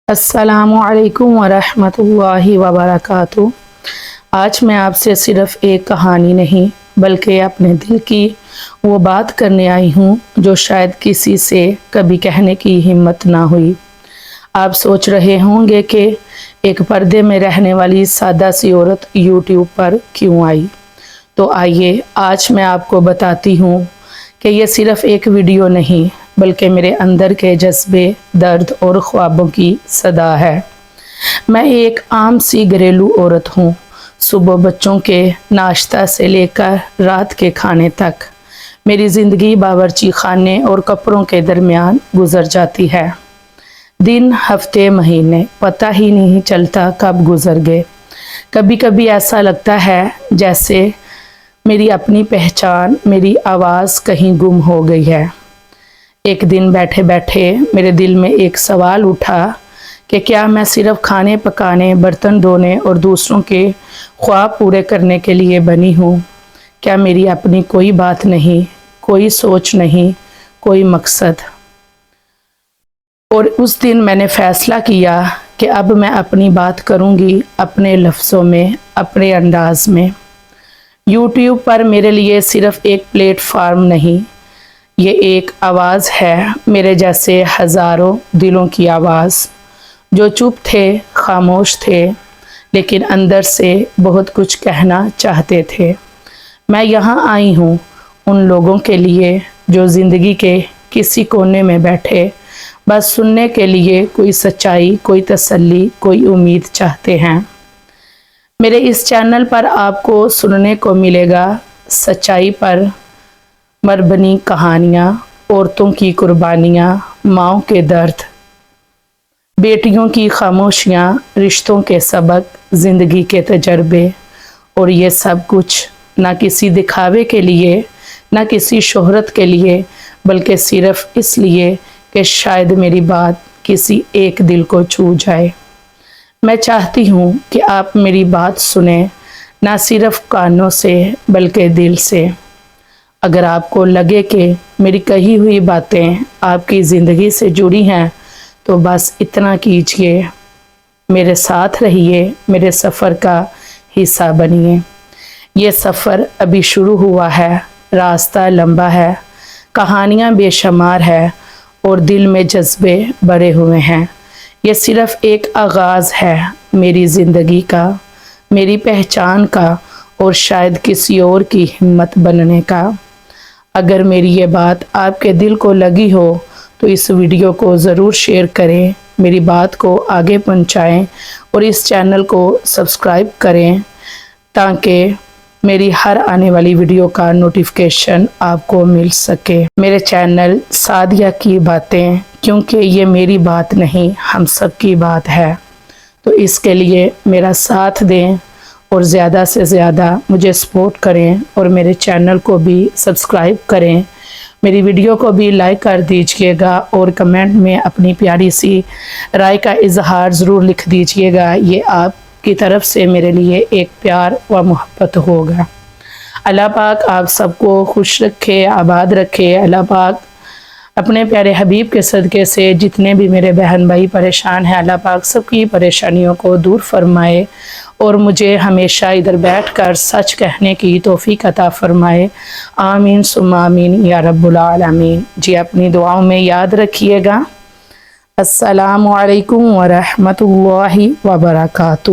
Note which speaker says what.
Speaker 1: السلام علیکم ورحمۃ اللہ وبرکاتہ۔ آج میں آپ سے صرف ایک کہانی نہیں بلکہ اپنے دل کی وہ بات کرنے آئی ہوں جو شاید کسی سے کبھی کہنے کی ہمت نہ ہوئی۔ آپ سوچ رہے ہوں گے کہ ایک پردے میں رہنے والی سادہ سی عورت یوٹیوب پر کیوں آئی؟ تو آئیے آج میں آپ کو بتاتی ہوں کہ یہ صرف ایک ویڈیو نہیں بلکہ میرے اندر کے جذبے، درد اور خوابوں کی صدا ہے۔ میں ایک عام سی گھریلو عورت ہوں۔ صبح بچوں کے ناشتہ سے لے کر رات کے کھانے تک میری زندگی باورچی خانے اور کپڑوں کے درمیان گزر جاتی ہے۔ دن، ہفتے، مہینے پتہ ہی نہیں چلتا کب گزر گئے۔ کبھی کبھی ایسا لگتا ہے جیسے میری اپنی پہچان، میری آواز کہیں گم ہو گئی ہے۔ ایک دن بیٹھے بیٹھے میرے دل میں ایک سوال اٹھا کہ کیا میں صرف کھانے پکانے، برتن دھونے اور دوسروں کے خواب پورے کرنے کے لیے بنی ہوں؟ کیا میری اپنی کوئی بات نہیں، کوئی سوچ نہیں، کوئی مقصد؟ اور اس دن میں نے فیصلہ کیا کہ اب میں اپنی بات کروں گی، اپنے لفظوں میں، اپنے انداز میں۔ یوٹیوب پر میرے لیے صرف ایک پلیٹ فارم نہیں، یہ ایک آواز ہے، میرے جیسے ہزاروں دلوں کی آواز جو چپ تھے، خاموش تھے، لیکن اندر سے بہت کچھ کہنا چاہتے تھے۔ میں یہاں آئی ہوں ان لوگوں کے لیے جو زندگی کے کسی کونے میں بیٹھے بس سننے کے لیے کوئی سچائی، کوئی تسلی، کوئی امید چاہتے ہیں۔ میرے اس چینل پر آپ کو سننے کو ملے گا سچائی پر مبنی کہانیاں، عورتوں کی قربانیاں، ماؤں کے درد، بیٹیوں کی خاموشیاں، رشتوں کے سبق، زندگی کے تجربے، اور یہ سب کچھ نہ کسی دکھاوے کے لیے، نہ کسی شہرت کے لیے، بلکہ صرف اس لیے کہ شاید میری بات کسی ایک دل کو چھو جائے۔ میں چاہتی ہوں کہ آپ میری بات سنیں، نہ صرف کانوں سے بلکہ دل سے۔ اگر آپ کو لگے کہ میری کہی ہوئی باتیں آپ کی زندگی سے جڑی ہیں تو بس اتنا کیجیے، میرے ساتھ رہیے، میرے سفر کا حصہ بنیے۔ یہ سفر ابھی شروع ہوا ہے، راستہ لمبا ہے، کہانیاں بے شمار ہے اور دل میں جذبے بڑے ہوئے ہیں۔ یہ صرف ایک آغاز ہے میری زندگی کا، میری پہچان کا، اور شاید کسی اور کی ہمت بننے کا۔ اگر میری یہ بات آپ کے دل کو لگی ہو تو اس ویڈیو کو ضرور شیئر کریں، میری بات کو آگے پہنچائیں اور اس چینل کو سبسکرائب کریں تاکہ میری ہر آنے والی ویڈیو کا نوٹیفیکیشن آپ کو مل سکے۔ میرے چینل سعدیہ کی باتیں، کیونکہ یہ میری بات نہیں، ہم سب کی بات ہے، تو اس کے لیے میرا ساتھ دیں اور زیادہ سے زیادہ مجھے سپورٹ کریں اور میرے چینل کو بھی سبسکرائب کریں، میری ویڈیو کو بھی لائک کر دیجئے گا اور کمنٹ میں اپنی پیاری سی رائے کا اظہار ضرور لکھ دیجئے گا۔ یہ آپ کی طرف سے میرے لیے ایک پیار و محبت ہوگا۔ اللہ پاک آپ سب کو خوش رکھے، آباد رکھے۔ اللہ پاک اپنے پیارے حبیب کے صدقے سے جتنے بھی میرے بہن بھائی پریشان ہیں، اللہ پاک سب کی پریشانیوں کو دور فرمائے اور مجھے ہمیشہ ادھر بیٹھ کر سچ کہنے کی توفیق عطا فرمائے۔ آمین ثم آمین یا رب العالمین۔ جی اپنی دعاؤں میں یاد رکھیے گا۔ السلام علیکم ورحمۃ اللہ وبرکاتہ۔